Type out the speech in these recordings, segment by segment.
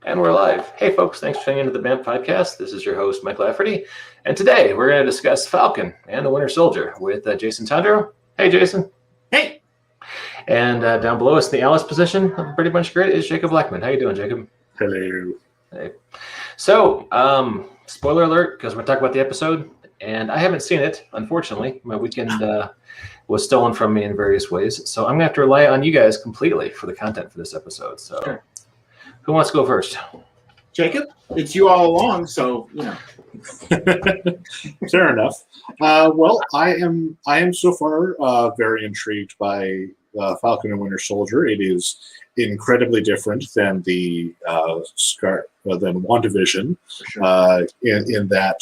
And we're live. Hey, folks, thanks for tuning into the BAMP podcast. This is your host, Mike Lafferty. And today we're going to discuss Falcon and the Winter Soldier with Jason Tondro. Hey, Jason. Hey. And down below us in the Alice position, pretty much great, is Jacob Blackman. How you doing, Jacob? Hello. Hey. So, spoiler alert, because we're talking about the episode, and I haven't seen it, unfortunately. My weekend was stolen from me in various ways. So I'm going to have to rely on you guys completely for the content for this episode. So. Sure. Who wants to go first? Jacob, it's you all along, so you know. Fair enough. Well, I am so far very intrigued by Falcon and Winter Soldier. It is incredibly different than the than WandaVision, sure. in that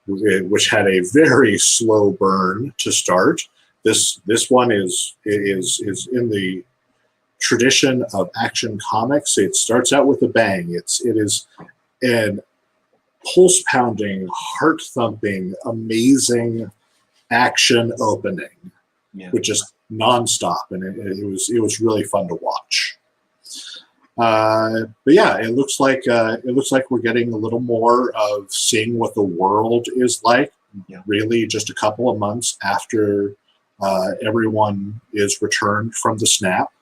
which had a very slow burn to start. This one is in the tradition of Action Comics. It starts out with a bang. It is an pulse-pounding, heart-thumping, amazing action opening, with just nonstop, and it was really fun to watch. But yeah, it looks like we're getting a little more of seeing what the world is like. Yeah. Really, just a couple of months after everyone is returned from the snap.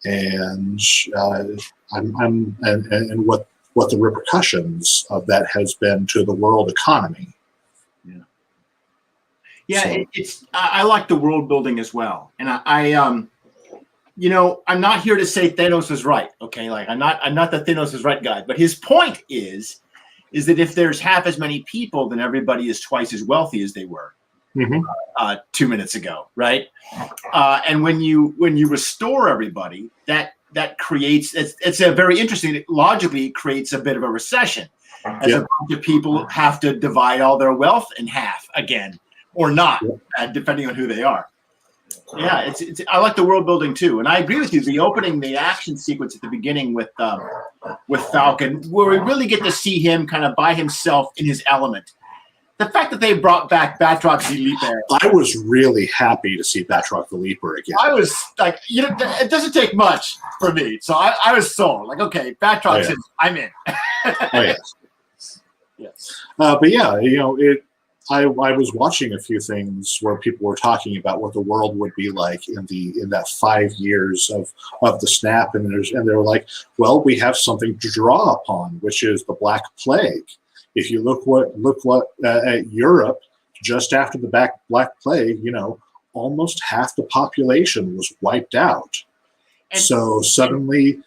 And and what the repercussions of that has been to the world economy. Yeah, so. I like the world building as well, and I'm not here to say Thanos was right. Okay, like I'm not the Thanos is right guy, but his point is that if there's half as many people, then everybody is twice as wealthy as they were. Mm-hmm. 2 minutes ago, right? And when you restore everybody, that creates it's a very interesting. Logically, it creates a bit of a recession, as a bunch of people have to divide all their wealth in half again, or not, depending on who they are. Yeah, it's I like the world building too, and I agree with you. The action sequence at the beginning with Falcon, where we really get to see him kind of by himself in his element. The fact that they brought back Batroc the Leaper. I was really happy to see Batroc the Leaper again. I was like, it doesn't take much for me. So I was sold. Like, okay, Batroc's in. I'm in. Yes. But yeah, I was watching a few things where people were talking about what the world would be like in that 5 years of the snap, and they were like, well, we have something to draw upon, which is the Black Plague. If you look at Europe just after the Black Plague, almost half the population was wiped out. And so suddenly,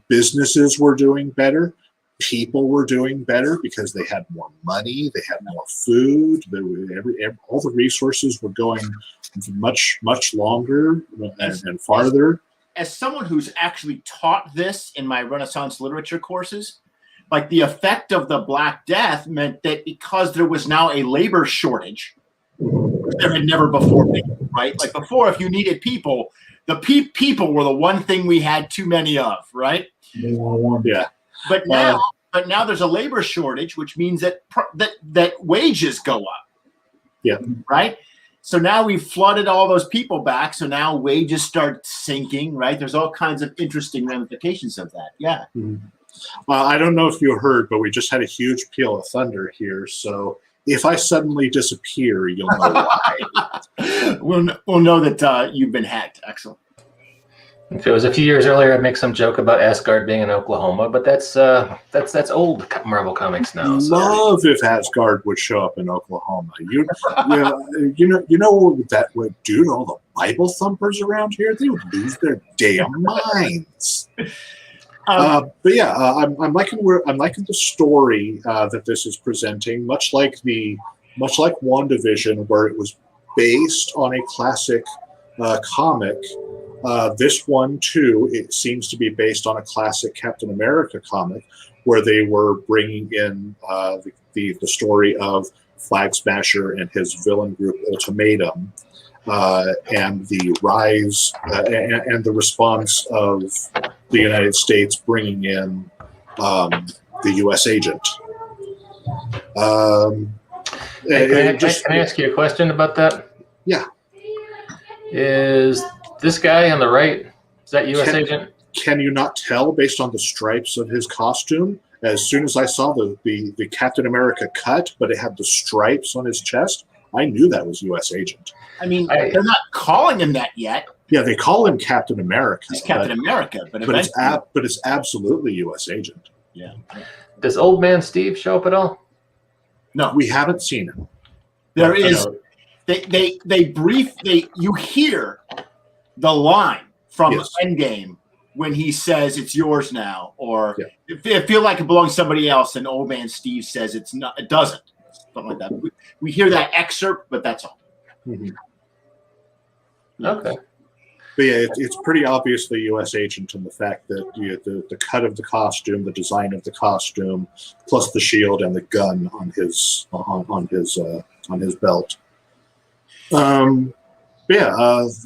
businesses were doing better, people were doing better because they had more money, they had more food. All the resources were going much longer and farther. As someone who's actually taught this in my Renaissance literature courses. Like the effect of the Black Death meant that because there was now a labor shortage, there had never before been, right? Like before, if you needed people, the people were the one thing we had too many of, right? Yeah. But now there's a labor shortage, which means that wages go up. Yeah. Right. So now we've flooded all those people back. So now wages start sinking, right? There's all kinds of interesting ramifications of that. Yeah. Mm-hmm. Well, I don't know if you heard, but we just had a huge peal of thunder here. So if I suddenly disappear, you'll know why. We'll know that you've been hacked. Excellent. If it was a few years earlier, I'd make some joke about Asgard being in Oklahoma, but that's old Marvel Comics now. So. Love if Asgard would show up in Oklahoma. You know that would do to all the Bible thumpers around here? They would lose their damn minds. But yeah, I'm liking the story that this is presenting, much like WandaVision, where it was based on a classic comic. This one too, it seems to be based on a classic Captain America comic, where they were bringing in the story of Flag Smasher and his villain group Ultimatum. And the rise and the response of the United States bringing in the U.S. agent. Can I ask you a question about that? Yeah. Is this guy on the right, is that U.S. agent? can you not tell based on the stripes of his costume? As soon as I saw the Captain America cut, but it had the stripes on his chest, I knew that was U.S. agent. I mean, they're not calling him that yet. Yeah, they call him Captain America. He's Captain America, but it's absolutely U.S. agent. Yeah. Does Old Man Steve show up at all? No, We haven't seen him. there is. You hear the line from Yes. Endgame when he says it's yours now, or it feel like it belongs to somebody else, and Old Man Steve says it's not. It doesn't. Something like that. We hear that excerpt, but that's all. Mm-hmm. Okay. But yeah, it's pretty obviously U.S. agent in the fact that the cut of the costume, the design of the costume, plus the shield and the gun on his belt.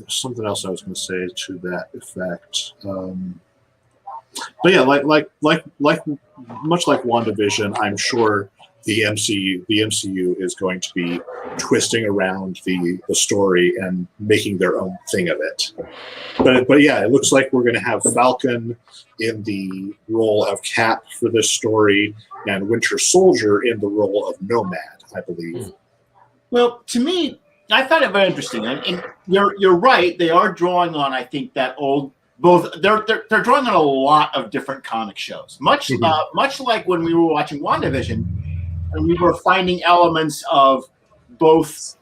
Something else I was going to say to that effect. But yeah, like much like WandaVision, I'm sure the MCU is going to be twisting around the story and making their own thing of it. But yeah, it looks like we're going to have Falcon in the role of Cap for this story, and Winter Soldier in the role of Nomad, I believe. Well, to me, I found it very interesting, and you're right. They are drawing on, I think, that old. They're drawing on a lot of different comic shows, much like when we were watching WandaVision, and we were finding elements of both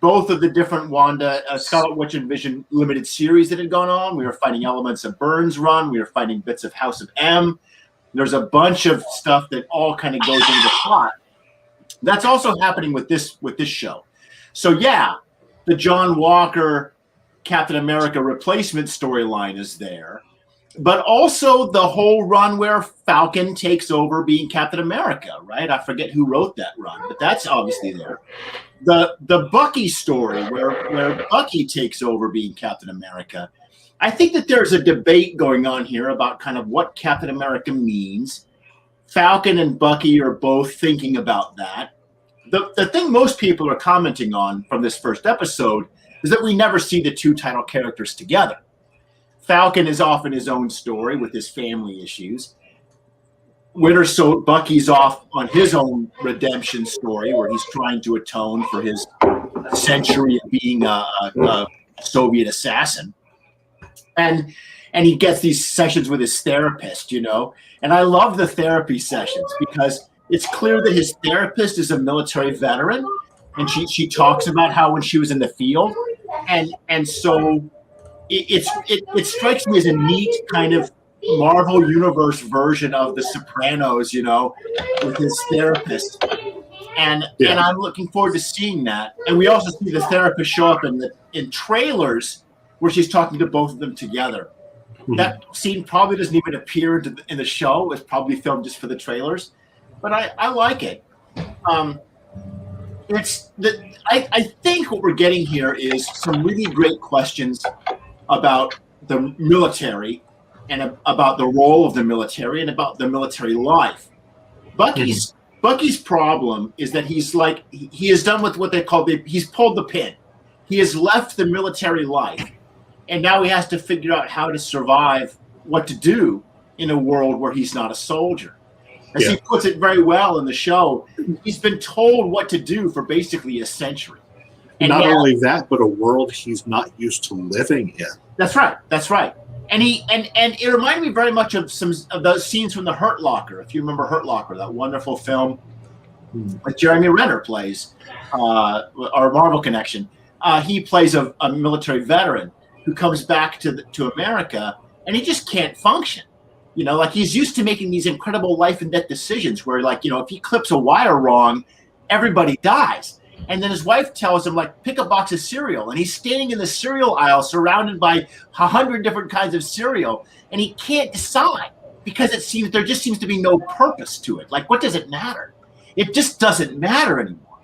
of the different Wanda, Scarlet Witch and Vision limited series that had gone on. We were finding elements of Byrne's run. We were finding bits of House of M. There's a bunch of stuff that all kind of goes into the plot. That's also happening with this show. So yeah, the John Walker Captain America replacement storyline is there, but also the whole run where Falcon takes over being Captain America, right? I forget who wrote that run, but that's obviously there. The Bucky story where Bucky takes over being Captain America. I think that there's a debate going on here about kind of what Captain America means. Falcon and Bucky are both thinking about that. The thing most people are commenting on from this first episode is that we never see the two title characters together. Falcon is off in his own story with his family issues. Bucky's off on his own redemption story where he's trying to atone for his century of being a Soviet assassin. And he gets these sessions with his therapist, and I love the therapy sessions because it's clear that his therapist is a military veteran, and she talks about how when she was in the field, and so it strikes me as a neat kind of Marvel Universe version of The Sopranos, with his therapist, and I'm looking forward to seeing that. And we also see the therapist show up in trailers where she's talking to both of them together. Mm-hmm. That scene probably doesn't even appear in the show. It's probably filmed just for the trailers. But I like it. I think what we're getting here is some really great questions about the military and about the role of the military and about the military life. Bucky's problem is that he has done with what they call he's pulled the pin. He has left the military life, and now he has to figure out how to survive, what to do in a world where he's not a soldier. As he puts it very well in the show, he's been told what to do for basically a century. And not only that, but a world he's not used to living in. That's right. And it reminded me very much of some of those scenes from The Hurt Locker. If you remember Hurt Locker, that wonderful film that Jeremy Renner plays, our Marvel connection. He plays a military veteran who comes back to America, and he just can't function. He's used to making these incredible life and death decisions where, if he clips a wire wrong, everybody dies. And then his wife tells him, pick a box of cereal. And he's standing in the cereal aisle surrounded by 100 different kinds of cereal. And he can't decide because there just seems to be no purpose to it. What does it matter? It just doesn't matter anymore.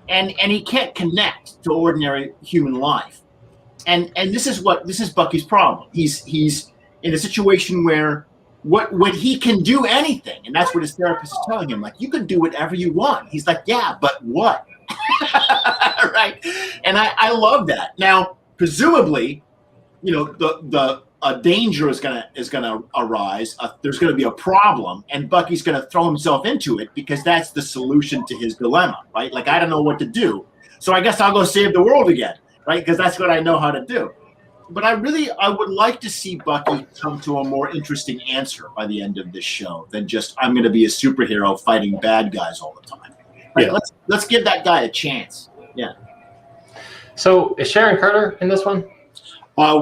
And he can't connect to ordinary human life. And this is Bucky's problem. He's in a situation where when he can do anything, and that's what his therapist is telling him, you can do whatever you want. He's like, yeah, but what? Right? And I love that. Now, presumably, the a danger is gonna arise. There's gonna be a problem, and Bucky's gonna throw himself into it because that's the solution to his dilemma, right? Like, I don't know what to do, so I guess I'll go save the world again, right? Because that's what I know how to do. But I would like to see Bucky come to a more interesting answer by the end of this show than just I'm going to be a superhero fighting bad guys all the time. Right? Yeah. Let's give that guy a chance. Yeah. So is Sharon Carter in this one?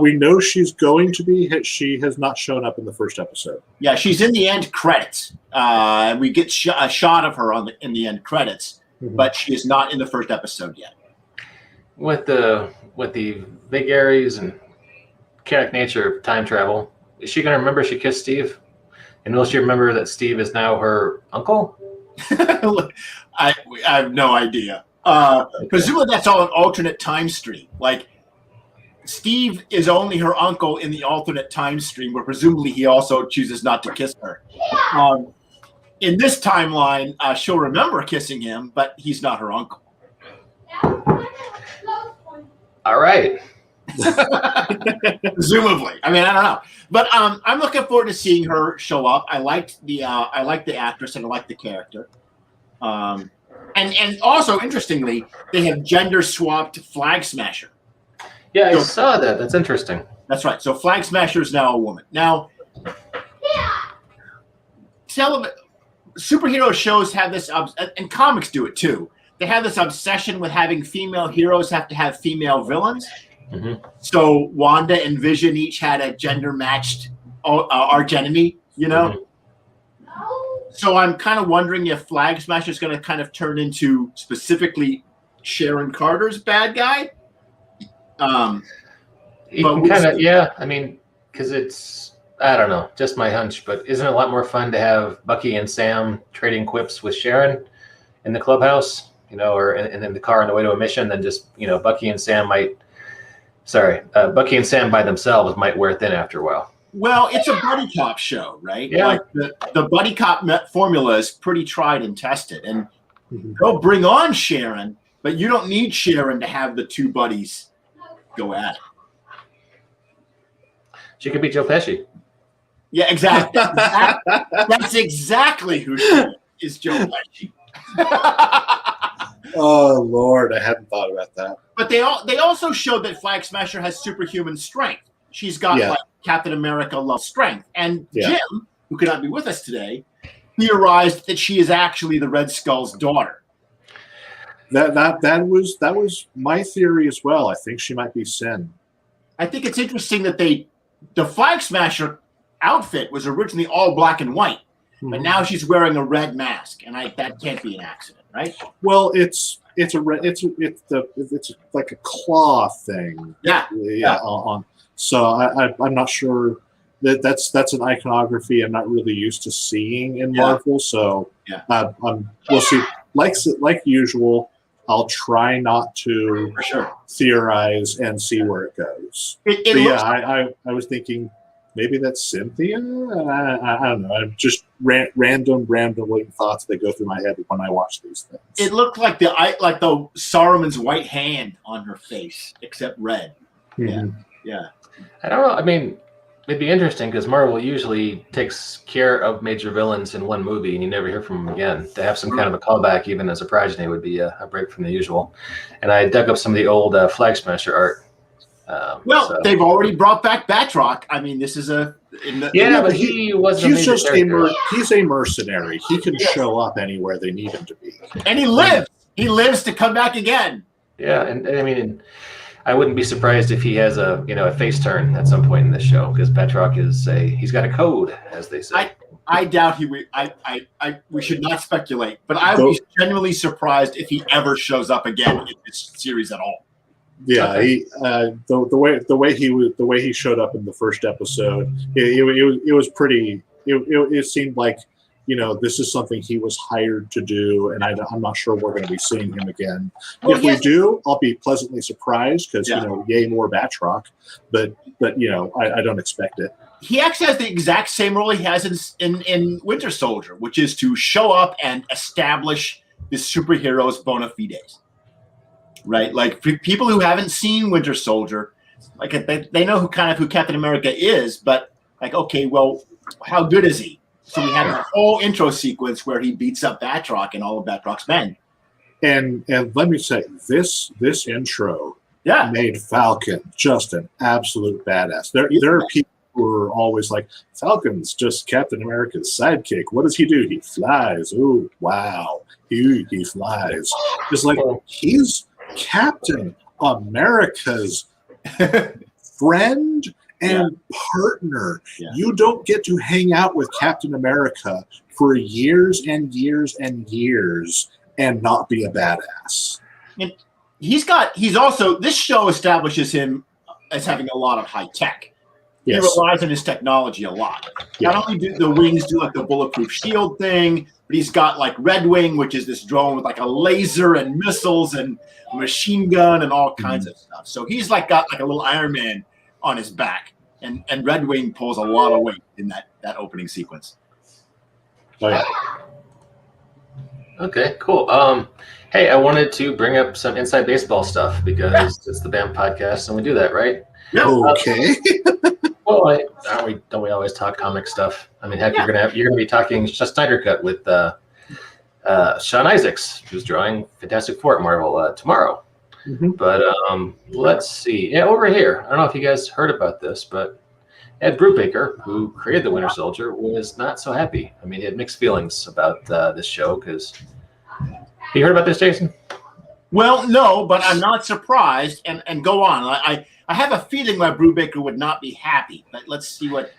We know she's going to be. She has not shown up in the first episode. Yeah, she's in the end credits. We get a shot of her in the end credits, but she is not in the first episode yet. With the vagaries and chaotic nature of time travel, is she going to remember she kissed Steve? And will she remember that Steve is now her uncle? I have no idea. Presumably that's all an alternate time stream. Like, Steve is only her uncle in the alternate time stream, where presumably he also chooses not to kiss her. In this timeline, she'll remember kissing him, but he's not her uncle. All right. Presumably. I mean, I don't know, but I'm looking forward to seeing her show up. I liked the actress and I like the character. And also interestingly, they have gender swapped Flag Smasher. Yeah, I saw that. That's interesting. That's right. So Flag Smasher is now a woman. Now, superhero shows have this, and comics do it too. They have this obsession with having female heroes have to have female villains. Mm-hmm. So Wanda and Vision each had a gender-matched arch enemy, you know? Mm-hmm. So I'm kind of wondering if Flag Smasher is going to kind of turn into specifically Sharon Carter's bad guy. Yeah. I mean, because it's, I don't know, just my hunch, but isn't it a lot more fun to have Bucky and Sam trading quips with Sharon in the clubhouse, you know, or in the car on the way to a mission than just, you know, Bucky and Sam by themselves might wear thin after a while. Well, it's a buddy cop show, right? Yeah. Like the buddy cop formula is pretty tried and tested, and they'll bring on Sharon, but you don't need Sharon to have the two buddies go at it. She could be Joe Pesci. Yeah, exactly. That's exactly who she is, Joe Pesci. Oh Lord, I hadn't thought about that. But they also showed that Flag Smasher has superhuman strength. She's got like Captain America level strength. And Jim, who could not be with us today, theorized that she is actually the Red Skull's daughter. That was my theory as well. I think she might be Sin. I think it's interesting that the Flag Smasher outfit was originally all black and white, but now she's wearing a red mask, and that can't be an accident, right? Well, it's like a claw thing. Yeah. So I'm not sure that's an iconography I'm not really used to seeing in Marvel. So we'll see. Like usual, I'll try not to theorize and see where it goes. I was thinking maybe that's Cynthia. I don't know. I'm just random thoughts that go through my head when I watch these things. It looked like the Saruman's white hand on her face, except red. Yeah. I don't know. I mean, it'd be interesting because Marvel usually takes care of major villains in one movie and you never hear from them again. To have some kind of a callback, even as a progeny, would be a break from the usual. And I dug up some of the old Flag Smasher art. They've already brought back Batroc. I mean, this is but he wasn't. He's a mercenary. He can show up anywhere they need him to be, and he lives. He lives to come back again. Yeah, and I mean, I wouldn't be surprised if he has a face turn at some point in this show because Batroc he's got a code, as they say. I doubt he would. We should not speculate, but I would be genuinely surprised if he ever shows up again in this series at all. Yeah, the way he showed up in the first episode, it was pretty. It seemed like this is something he was hired to do, and I'm not sure we're going to be seeing him again. Well, if we do, I'll be pleasantly surprised because yay more Batroc, but I don't expect it. He actually has the exact same role he has in Winter Soldier, which is to show up and establish the superhero's bona fides. Right, like for people who haven't seen Winter Soldier, like they know who Captain America is, but like, okay, well, how good is he? So we had a whole intro sequence where he beats up Batroc and all of Batroc's men. And let me say, this intro made Falcon just an absolute badass. There are people who are always like, Falcon's just Captain America's sidekick. What does he do? He flies. Oh, wow. He flies. It's like, he's Captain America's friend and partner. Yeah. You don't get to hang out with Captain America for years and years and years and not be a badass. And he's also, this show establishes him as having a lot of high tech. Yes. He relies on his technology a lot. Yeah. Not only do the wings do like the bulletproof shield thing, but he's got like Red Wing, which is this drone with like a laser and missiles and a machine gun and all kinds of stuff. So he's like got like a little Iron Man on his back, and Red Wing pulls a lot of weight in that opening sequence. Oh, yeah. Okay, cool. Hey, I wanted to bring up some inside baseball stuff because it's the BAM podcast, and we do that, right? Yeah. Okay. Well, don't we always talk comic stuff? I mean, heck, you're gonna be talking Snyder Cut with Sean Isaacs, who's drawing Fantastic Four at Marvel tomorrow. Mm-hmm. But let's see. Yeah, over here. I don't know if you guys heard about this, but Ed Brubaker, who created the Winter Soldier, was not so happy. I mean, he had mixed feelings about this show because. You heard about this, Jason? Well, no, but I'm not surprised. And go on. I have a feeling why Brubaker would not be happy. But let's see what.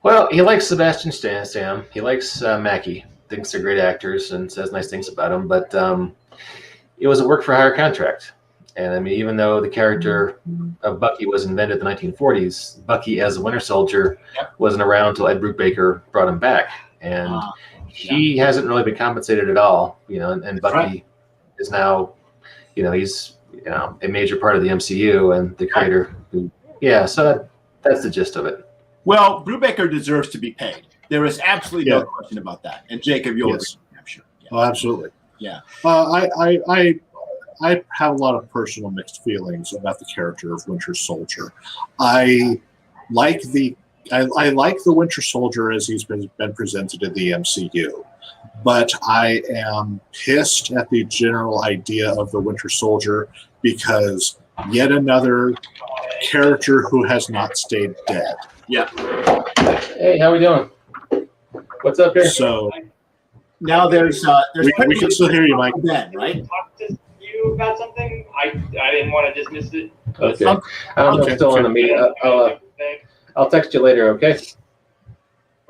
Well, he likes Sebastian Stan. He likes Mackie. Thinks they're great actors and says nice things about them. But it was a work-for-hire contract. And I mean, even though the character of Bucky was invented in the 1940s, Bucky as a Winter Soldier wasn't around until Ed Brubaker brought him back. And he hasn't really been compensated at all, and Bucky is now, he's, a major part of the MCU and the creator so that's the gist of it. Well, Brubaker deserves to be paid. There is absolutely no question about that. And Jacob, you'll agree, I'm sure. Yeah. Oh, absolutely. Yeah. I have a lot of personal mixed feelings about the character of Winter Soldier. I like the Winter Soldier as he's been presented in the MCU, but I am pissed at the general idea of the Winter Soldier because yet another character who has not stayed dead. Yeah. Hey, how we doing? What's up here? So now there's we can still hear you, Mike. Ben, right? Talk to you about something. I didn't want to dismiss it. Okay. I don't know if still on the meeting. I'll text you later, okay?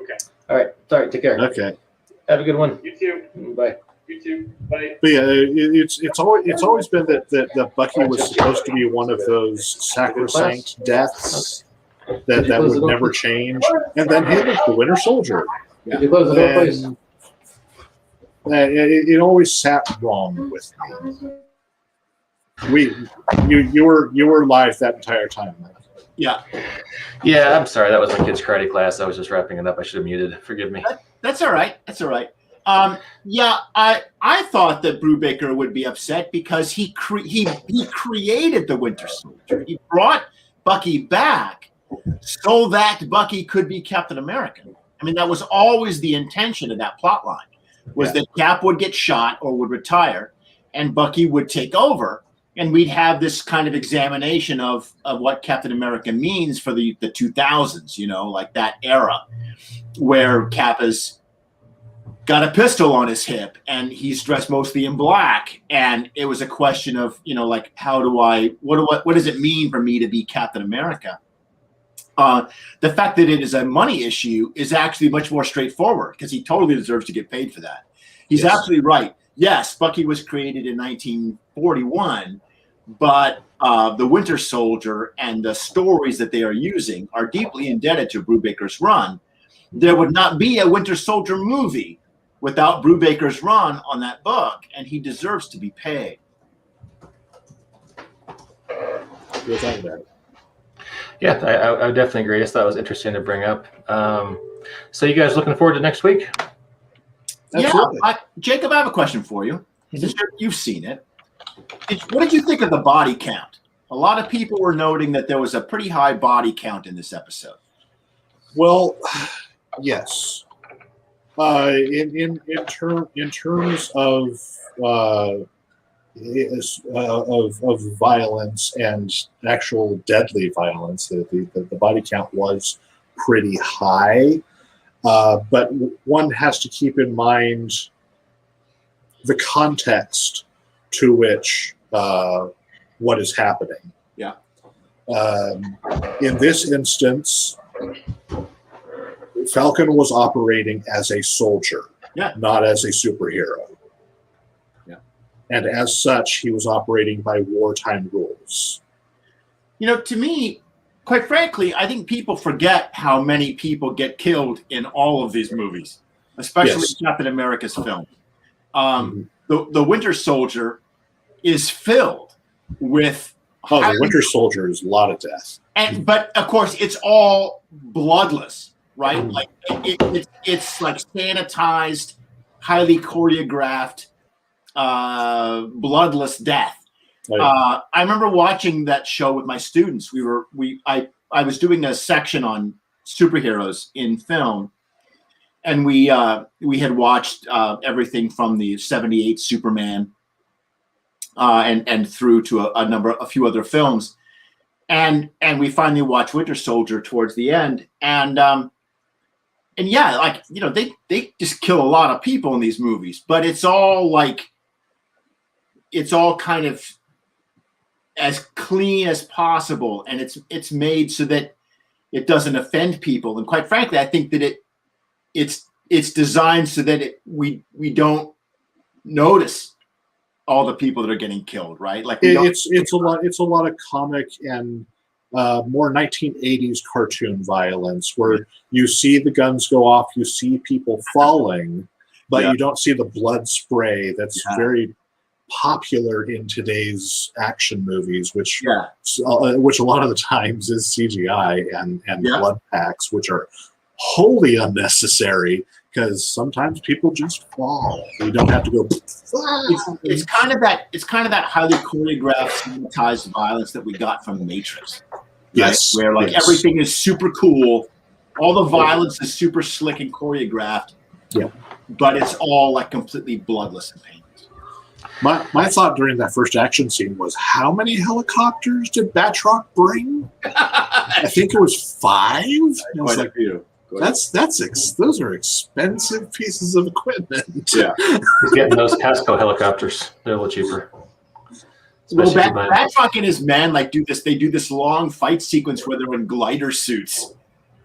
Okay. All right. Sorry. Take care. Okay. Have a good one. You too. Bye. You too. Bye. But yeah, it's always been that Bucky was supposed to be one of those sacrosanct deaths that would never change, and then him as the Winter Soldier. Did you close the door, please? It always sat wrong with me. You were live that entire time. Yeah. Yeah, I'm sorry. That was my kid's karate class. I was just wrapping it up. I should have muted. Forgive me. That's all right. That's all right. I thought that Brubaker would be upset because he created the Winter Soldier. He brought Bucky back so that Bucky could be Captain America. I mean, that was always the intention of that plot line, was that Cap would get shot or would retire, and Bucky would take over, and we'd have this kind of examination of what Captain America means for the 2000s, like that era where Cap has got a pistol on his hip and he's dressed mostly in black. And it was a question of, like, what does it mean for me to be Captain America? The fact that it is a money issue is actually much more straightforward because he totally deserves to get paid for that. He's absolutely right. Yes, Bucky was created in 1941, but the Winter Soldier and the stories that they are using are deeply indebted to Brubaker's run. There would not be a Winter Soldier movie without Brubaker's run on that book, and he deserves to be paid. Yeah, I would definitely agree. I just thought it was interesting to bring up. So you guys looking forward to next week? Absolutely. Yeah, Jacob, I have a question for you. You've seen it. What did you think of the body count a lot of people were noting that there was a pretty high body count in this episode. Well, yes. In terms of violence and actual deadly violence, the body count was pretty high. But one has to keep in mind the context to which what is happening. Yeah. In this instance, Falcon was operating as a soldier, not as a superhero. Yeah. And as such, he was operating by wartime rules. To me, quite frankly, I think people forget how many people get killed in all of these movies, especially Captain America's film. The Winter Soldier is filled with... the Winter Soldier is a lot of death. But, of course, it's all bloodless, right? Like it's like sanitized, highly choreographed, bloodless death. I remember watching that show with my students. I was doing a section on superheroes in film, and we had watched everything from the '78 Superman and through to a few other films, and we finally watched Winter Soldier towards the end, and yeah, like they just kill a lot of people in these movies, but it's all kind of as clean as possible, and it's made so that it doesn't offend people. And quite frankly, I think that it's designed so that we don't notice all the people that are getting killed, right? Like it's a lot of comic and more 1980s cartoon violence where you see the guns go off, you see people falling, but you don't see the blood spray that's very popular in today's action movies, which a lot of the times is CGI and blood packs, which are wholly unnecessary because sometimes people just fall. You don't have to go. It's kind of that highly choreographed, sanitized violence that we got from The Matrix. Right? Yes, where everything is super cool, all the violence is super slick and choreographed. Yeah, but it's all completely bloodless and painless. My thought during that first action scene was, how many helicopters did Batroc bring? I think it was 5. Quite a few. Those are expensive pieces of equipment. Yeah, he's getting those Casco helicopters. They're a little cheaper. Well, Batroc and his men do this. They do this long fight sequence where they're in glider suits,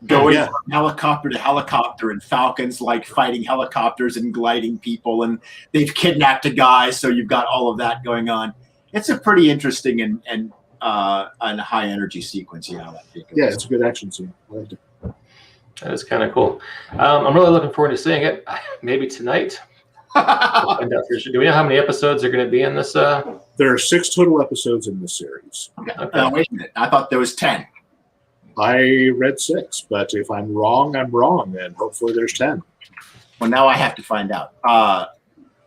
going from helicopter to helicopter, and Falcon's fighting helicopters and gliding people, and they've kidnapped a guy. So you've got all of that going on. It's a pretty interesting and high energy sequence. Yeah, it's a good action scene. I liked it. That is kind of cool. I'm really looking forward to seeing it. Maybe tonight. We'll find out for sure. Do we know how many episodes are going to be in this? There are 6 total episodes in this series. Okay. Wait a minute. I thought there was 10. I read 6, but if I'm wrong, I'm wrong, and hopefully there's 10. Well, now I have to find out.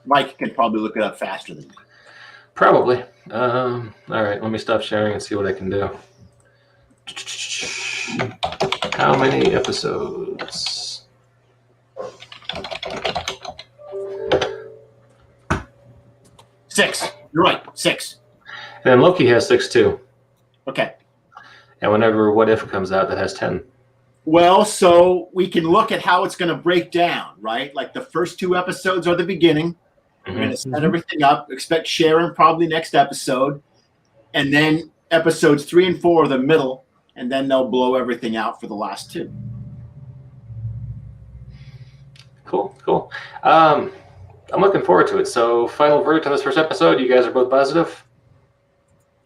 Mike can probably look it up faster than me. Probably. All right, let me stop sharing and see what I can do. How many episodes? Six. You're right. 6. And Loki has 6 too. Okay. And whenever What If comes out, that has 10. Well, so we can look at how it's going to break down, right? Like the first 2 episodes are the beginning. We're going to set everything up. Expect Sharon probably next episode. And then episodes 3 and 4 are the middle. And then they'll blow everything out for the last 2. Cool. I'm looking forward to it. So, final verdict on this first episode. You guys are both positive?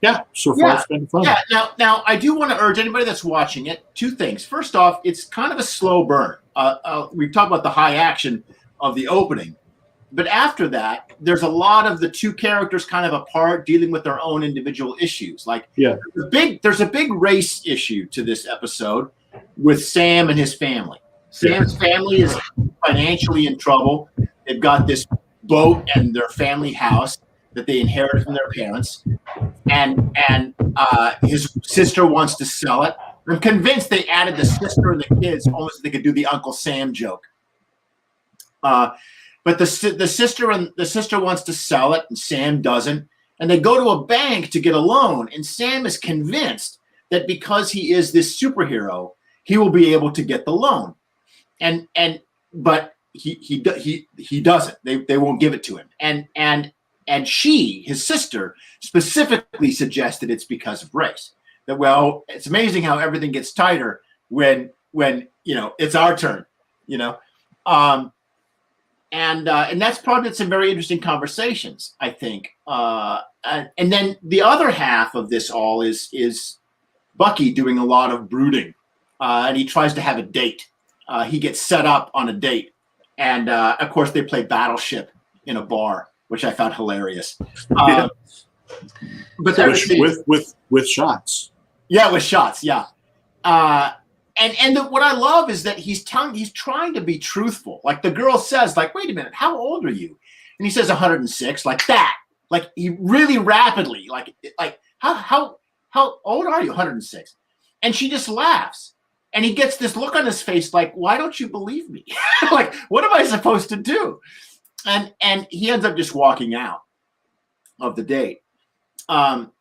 Yeah, so far it's been fun. Yeah, now I do want to urge anybody that's watching it 2 things. First off, it's kind of a slow burn. We've talked about the high action of the opening. But after that, there's a lot of the 2 characters kind of apart, dealing with their own individual issues. There's a big race issue to this episode with Sam and his family. Sam's family is financially in trouble. They've got this boat and their family house that they inherited from their parents, and his sister wants to sell it. I'm convinced they added the sister and the kids only so they could do the Uncle Sam joke. But the sister wants to sell it, and Sam doesn't. And they go to a bank to get a loan, and Sam is convinced that because he is this superhero, he will be able to get the loan. But he doesn't. They won't give it to him. And she, his sister, specifically suggested it's because of race. That, well, it's amazing how everything gets tighter when it's our turn, and that's prompted some very interesting conversations, I think. And then the other half of this all is Bucky doing a lot of brooding, and he tries to have a date. He gets set up on a date, and of course they play Battleship in a bar, which I found hilarious. But with shots. Yeah, with shots. Yeah. What I love is that he's trying to be truthful. Like the girl says, like, wait a minute, how old are you? And he says 106, like that. Like he really rapidly, like how old are you? 106. And she just laughs. And he gets this look on his face like, why don't you believe me? Like, what am I supposed to do? And he ends up just walking out of the date. Don't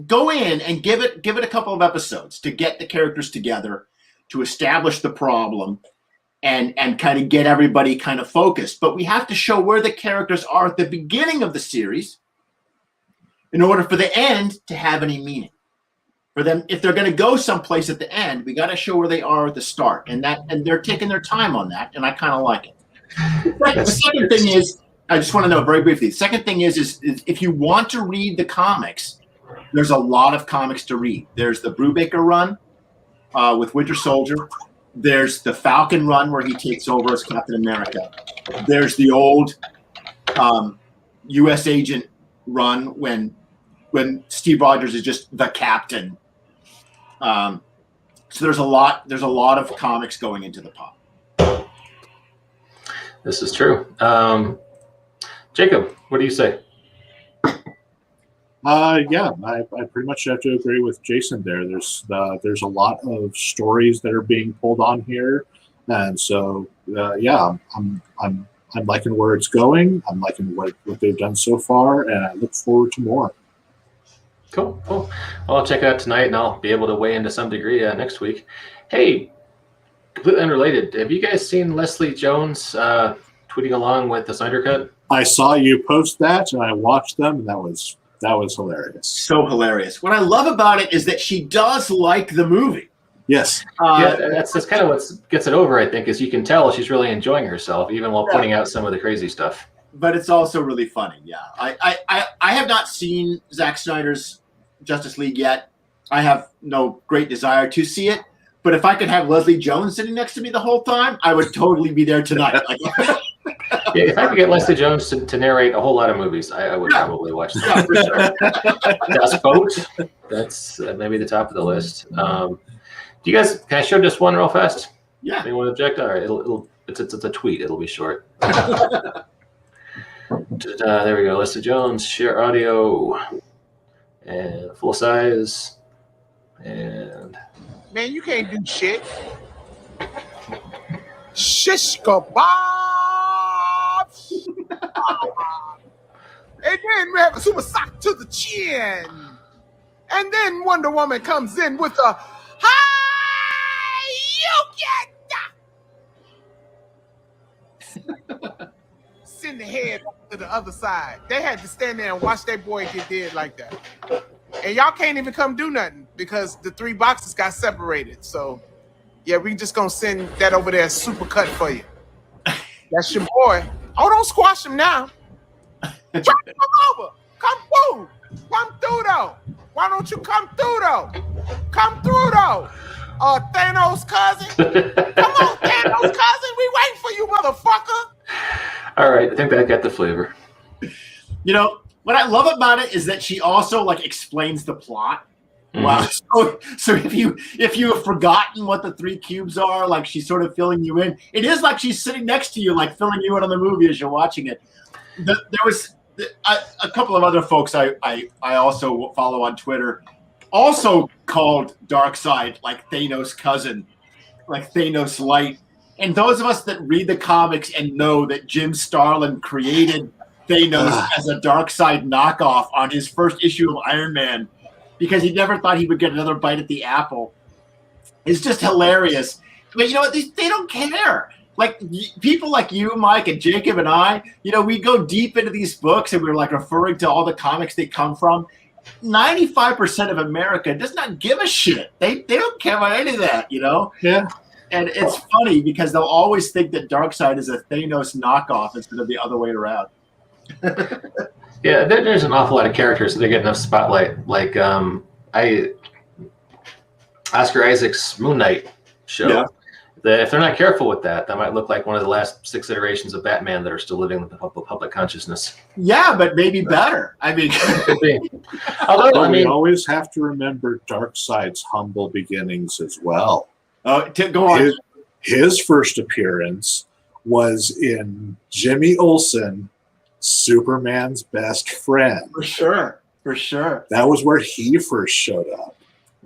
go in and give it a couple of episodes to get the characters together, to establish the problem, and kind of get everybody kind of focused. But we have to show where the characters are at the beginning of the series in order for the end to have any meaning. For them, if they're going to go someplace at the end, we got to show where they are at the start, and they're taking their time on that, and I kind of like it. The second thing is, I just want to know very briefly. The second thing is if you want to read the comics, there's a lot of comics to read. There's the Brubaker run with Winter Soldier. There's the Falcon run where he takes over as Captain America. There's the old U.S. agent run when Steve Rogers is just the captain. So there's a lot of comics going into the pot. This is true. Jacob, what do you say? Yeah, I pretty much have to agree with Jason there. There's a lot of stories that are being pulled on here, and so yeah, I'm liking where it's going. I'm liking what they've done so far, and I look forward to more. Cool. Well, I'll check it out tonight, and I'll be able to weigh in to some degree next week. Hey, completely unrelated. Have you guys seen Leslie Jones tweeting along with the Snyder Cut? I saw you post that, and I watched them, and that was hilarious. So hilarious. What I love about it is that she does like the movie. Yes. Yeah, that's kind of what gets it over, I think, is you can tell she's really enjoying herself, even while putting out some of the crazy stuff. But it's also really funny, yeah. I have not seen Zack Snyder's Justice League yet. I have no great desire to see it. But if I could have Leslie Jones sitting next to me the whole time, I would totally be there tonight. Yeah, if I could get Leslie Jones to narrate a whole lot of movies, I would probably watch that. Yeah, for sure. Das Boat, that's maybe the top of the list. Do you guys, can I show just one real fast? Yeah. Anyone object? All right, it's a tweet. It'll be short. There we go. Leslie Jones, share audio, and full size, and man, you can't do shit. Shish kebabs. And then we have a super sock to the chin. And then Wonder Woman comes in with a hi, you get. Send the head to the other side. They had to stand there and watch that boy get dead like that. And y'all can't even come do nothing because the 3 boxes got separated. So, yeah, we just gonna send that over there super cut for you. That's your boy. Oh, don't squash him now. Try to come over. Come through. Come through, though. Why don't you come through, though? Come through, though. Thanos' cousin. Come on, Thanos' cousin. We waiting for you, motherfucker. All right, I think that got the flavor. You know, what I love about it is that she also explains the plot. Wow. So if you have forgotten what the 3 cubes are, like she's sort of filling you in. It is like she's sitting next to you, like filling you in on the movie as you're watching it. There was a couple of other folks I also follow on Twitter, also called Darkseid like Thanos' cousin, like Thanos Light. And those of us that read the comics and know that Jim Starlin created Thanos as a Darkseid knockoff on his first issue of Iron Man, because he never thought he would get another bite at the apple. It's just hilarious. But you know what? They don't care. Like people like you, Mike, and Jacob and I, we go deep into these books and we're like referring to all the comics they come from. 95% of America does not give a shit. They don't care about any of that, Yeah. And it's funny because they'll always think that Darkseid is a Thanos knockoff instead of the other way around. Yeah, there's an awful lot of characters that get enough spotlight. Like Oscar Isaac's Moon Knight show. Yeah. If they're not careful with that might look like one of the last 6 iterations of Batman that are still living in the public consciousness. Yeah, but maybe better. I mean, although we always have to remember Darkseid's humble beginnings as well. Go on. His first appearance was in Jimmy Olsen, Superman's best friend. For sure. That was where he first showed up.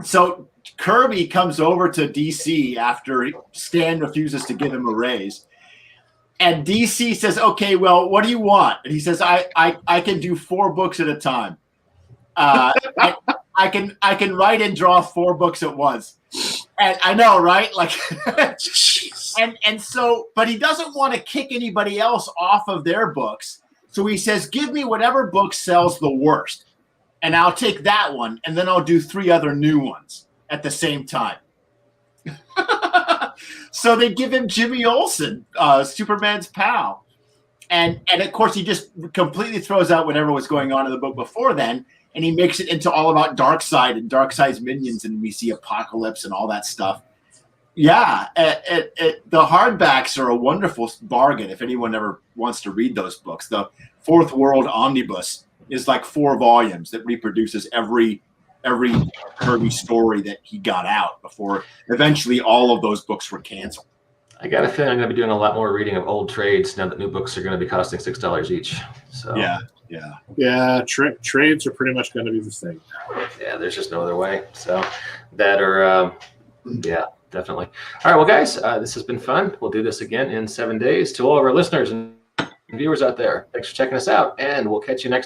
So Kirby comes over to DC after Stan refuses to give him a raise. And DC says, okay, well, what do you want? And he says, I can do 4 books at a time. I can write and draw 4 books at once. And I know, right? Like, and so, but he doesn't want to kick anybody else off of their books. So he says, give me whatever book sells the worst, and I'll take that one, and then I'll do 3 other new ones at the same time. So they give him Jimmy Olsen, Superman's pal. And of course, he just completely throws out whatever was going on in the book before then, and he makes it into all about Darkseid and Darkseid's minions, and we see Apocalypse and all that stuff. Yeah, the hardbacks are a wonderful bargain if anyone ever wants to read those books. The Fourth World Omnibus is like 4 volumes that reproduces every Kirby story that he got out before eventually all of those books were canceled. I got a feeling I'm going to be doing a lot more reading of old trades now that new books are going to be costing $6 each. So yeah. Trades are pretty much going to be the thing. Yeah, there's just no other way. So that or yeah, definitely. All right, well, guys, this has been fun. We'll do this again in 7 days. To all of our listeners and viewers out there, thanks for checking us out, and we'll catch you next time.